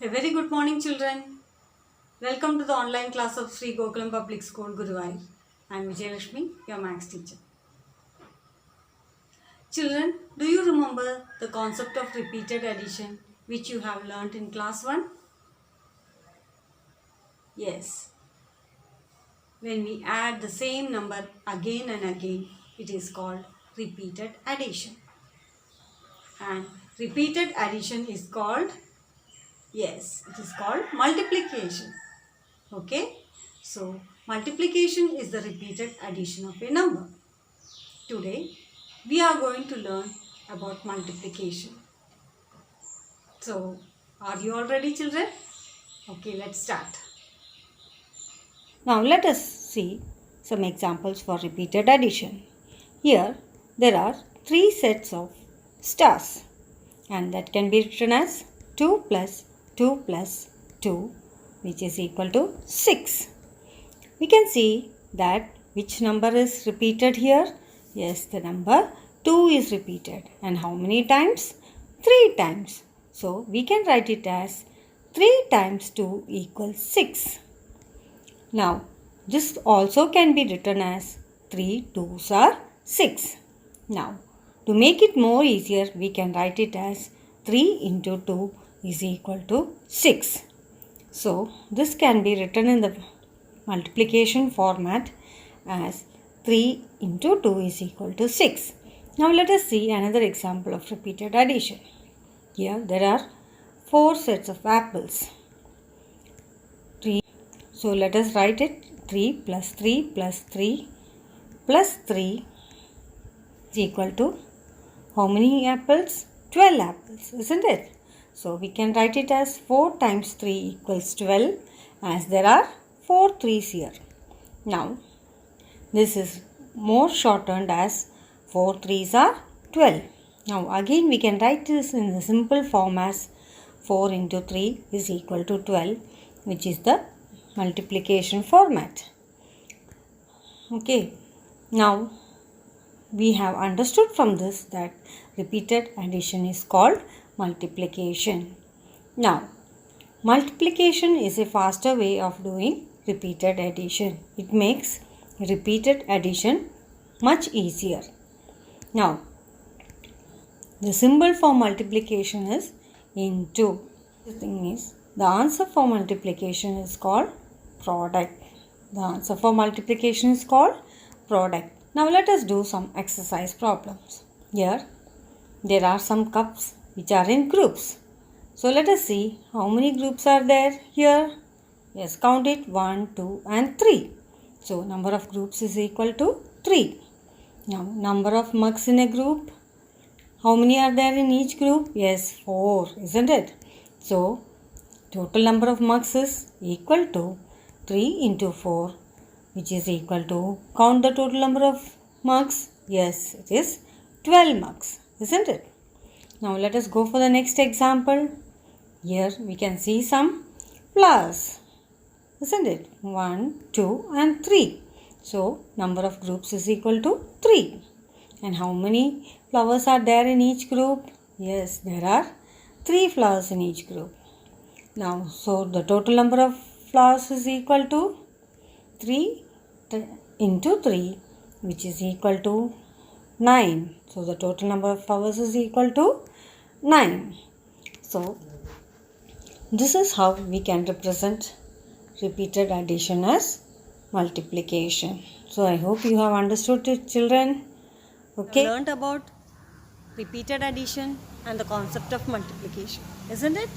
A very good morning, children. Welcome to the online class of Sri Gokulam Public School, Guruvayur. I am Vijayalakshmi, your Maths teacher. Children, do you remember the concept of repeated addition which you have learnt in class 1? Yes. When we add the same number again and again, it is called repeated addition. And repeated addition is called, yes, it is called multiplication. Okay, so multiplication is the repeated addition of a number. Today we are going to learn about multiplication. So are you all ready, children? Okay, let's start. Now let us see some examples for repeated addition. Here there are 3 sets of stars and that can be written as 2 plus 2 plus 2, which is equal to 6. We can see that which number is repeated here? Yes, the number 2 is repeated. And how many times? 3 times. So, we can write it as 3 times 2 equals 6. Now, this also can be written as 3 2s are 6. Now, to make it more easier, we can write it as 3 into 2 is equal to 6. So, this can be written in the multiplication format as 3 into 2 is equal to 6. Now, let us see another example of repeated addition. Here, there are 4 sets of apples. 3. So, let us write it 3 plus 3 plus 3 plus 3 is equal to how many apples? 12 apples, isn't it? So, we can write it as 4 times 3 equals 12 as there are 4 3's here. Now, this is more shortened as 4 3's are 12. Now, again we can write this in the simple form as 4 into 3 is equal to 12, which is the multiplication format. Okay, now we have understood from this that repeated addition is called multiplication. Now, multiplication is a faster way of doing repeated addition. It makes repeated addition much easier. Now, the symbol for multiplication is into. The thing is, the answer for multiplication is called product. The answer for multiplication is called product. Now, let us do some exercise problems. Here, there are some cups which are in groups. So, let us see how many groups are there here. Yes, count it 1, 2 and 3. So, number of groups is equal to 3. Now, number of mugs in a group. How many are there in each group? Yes, 4, isn't it? So, total number of mugs is equal to 3 into 4, which is equal to, count the total number of mugs. Yes, it is 12 mugs, isn't it? Now, let us go for the next example. Here, we can see some flowers, isn't it? 1, 2 and 3. So, number of groups is equal to 3. And how many flowers are there in each group? Yes, there are 3 flowers in each group. Now, so the total number of flowers is equal to 3 into 3, which is equal to 9. So, the total number of flowers is equal to 9. So, this is how we can represent repeated addition as multiplication. So, I hope you have understood it, children. Okay. Learned about repeated addition and the concept of multiplication, isn't it?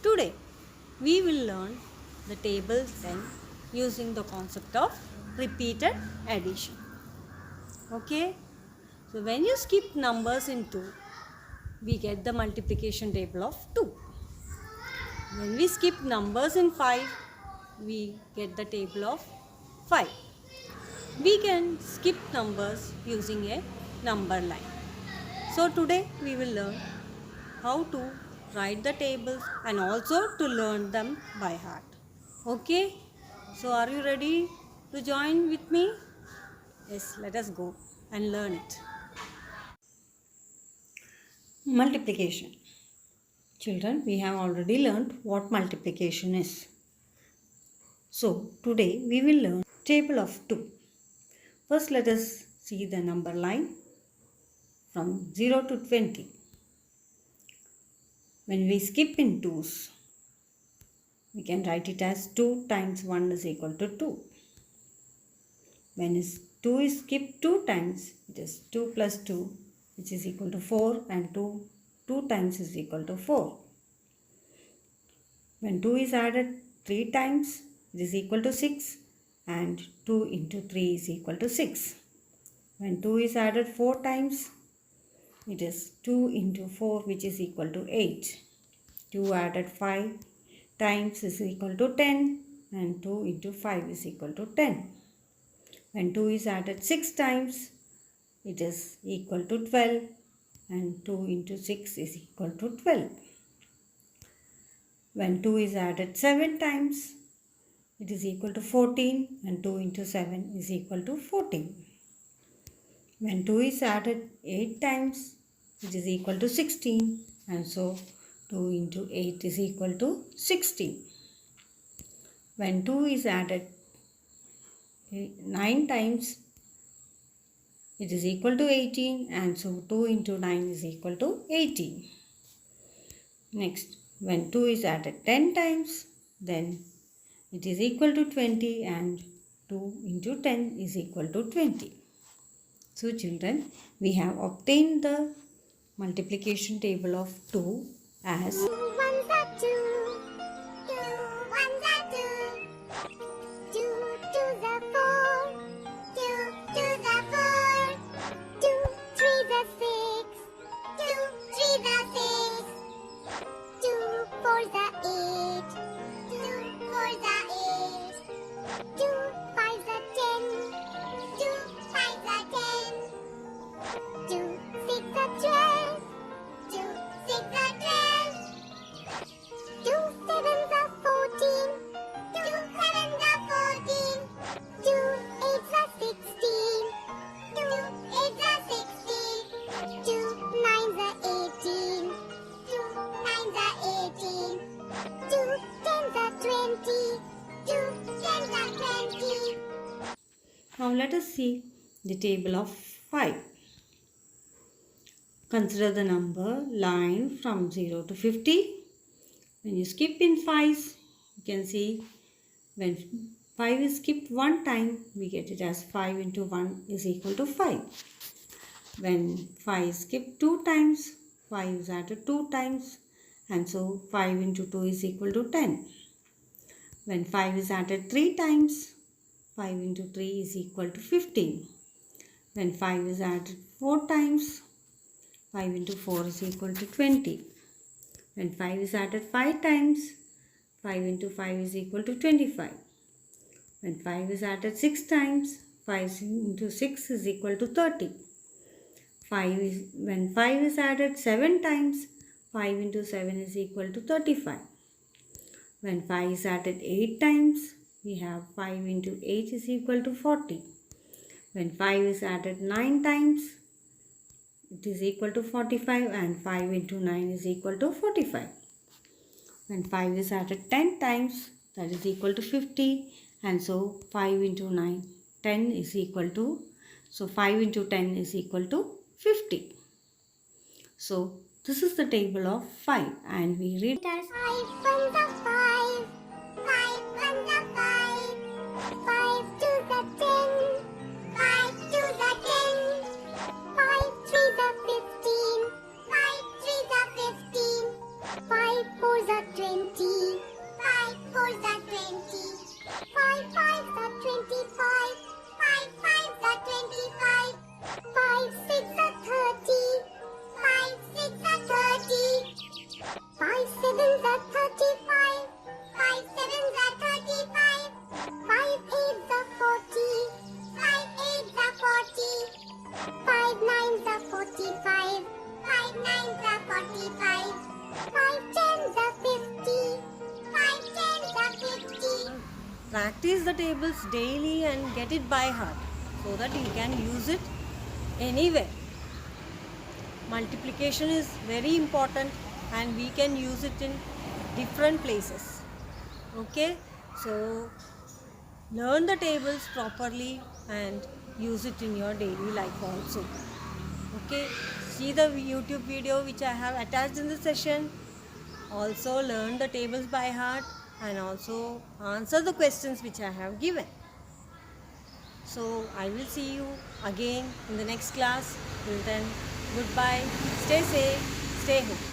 Today, we will learn the tables then using the concept of repeated addition. Okay. So, when you skip numbers in 2, we get the multiplication table of 2. When we skip numbers in 5, we get the table of 5. We can skip numbers using a number line. So today we will learn how to write the tables and also to learn them by heart. Okay? So are you ready to join with me? Yes, let us go and learn it. Multiplication. Children, we have already learned what multiplication is. So, today we will learn table of 2. First, let us see the number line from 0 to 20. When we skip in 2's, we can write it as 2 times 1 is equal to 2. When 2 is skipped 2 times, it is 2 plus 2, which is equal to 4, and 2 times is equal to 4. When 2 is added 3 times, it is equal to 6, and 2 into 3 is equal to 6. When 2 is added 4 times, it is 2 into 4, which is equal to 8. 2 added 5 times is equal to 10, and 2 into 5 is equal to 10. When 2 is added 6 times, it is equal to 12, and 2 into 6 is equal to 12. When 2 is added 7 times, it is equal to 14, and 2 into 7 is equal to 14. When 2 is added 8 times, it is equal to 16, and so 2 into 8 is equal to 16. When 2 is added 9 times, it is equal to 18, and so 2 into 9 is equal to 18. Next, when 2 is added 10 times, then it is equal to 20, and 2 into 10 is equal to 20. So children, we have obtained the multiplication table of 2 as 2 ones are 2, 2 ones are 2, 2 twos are 4, 2 twos are 4, 2 threes are 6, 2 threes are 6, 2 fours are 8, 2 fours are 8, 2 fives are 10, 2 fives are 10, 2 six are 12, 2 six are 12, 2 sevens are 14, 2 sevens are 14, 2 eights are 16, 2 eights are 16, 2 nines are 18, 2 nines are 18, 2 tens are 20, 2 tens are 20. Now let us see the table of 5. Consider the number line from 0 to 50. When you skip in 5's, you can see when 5 is skipped 1 time, we get it as 5 into 1 is equal to 5. When 5 is skipped 2 times, 5 is added 2 times, and so 5 into 2 is equal to 10. When 5 is added 3 times, 5 into 3 is equal to 15. When 5 is added 4 times, 5 into 4 is equal to 20. When 5 is added 5 times, 5 into 5 is equal to 25. When 5 is added 6 times, 5 into 6 is equal to 30. When 5 is added 7 times, 5 into 7 is equal to 35. When 5 is added 8 times, we have 5 into 8 is equal to 40. When 5 is added 9 times, it is equal to 45, and 5 into 9 is equal to 45. When 5 is added 10 times, that is equal to 50, and so 5 into 9, 10 is equal to, so 5 into 10 is equal to 50. So this is the table of 5, and we read it as 5 ones are 5, 5 ones are 5, 5 twos are 10, 5 twos are 10, 5 threes are 15, 5 threes are 15, 5 fours are 20, 5 fours are 20, 5 fives are 25, 5 fives are 25, 5 six are 30, 5 six are 30, 5 sevens are 35, 5 sevens are 35, 5 eights are 40, 5 eights are 40, 5 nines are 45, 5 nines are 45, 5 tens are 50, 5 tens are 50. practice the tables daily and get it by heart so that you can use it anywhere. Multiplication is very important and we can use it in different places. Okay, so learn the tables properly and use it in your daily life also. Okay, see the YouTube video which I have attached in the session. Also learn the tables by heart and also answer the questions which I have given. So I will see you again in the next class. Till then, goodbye. Stay safe. Stay home.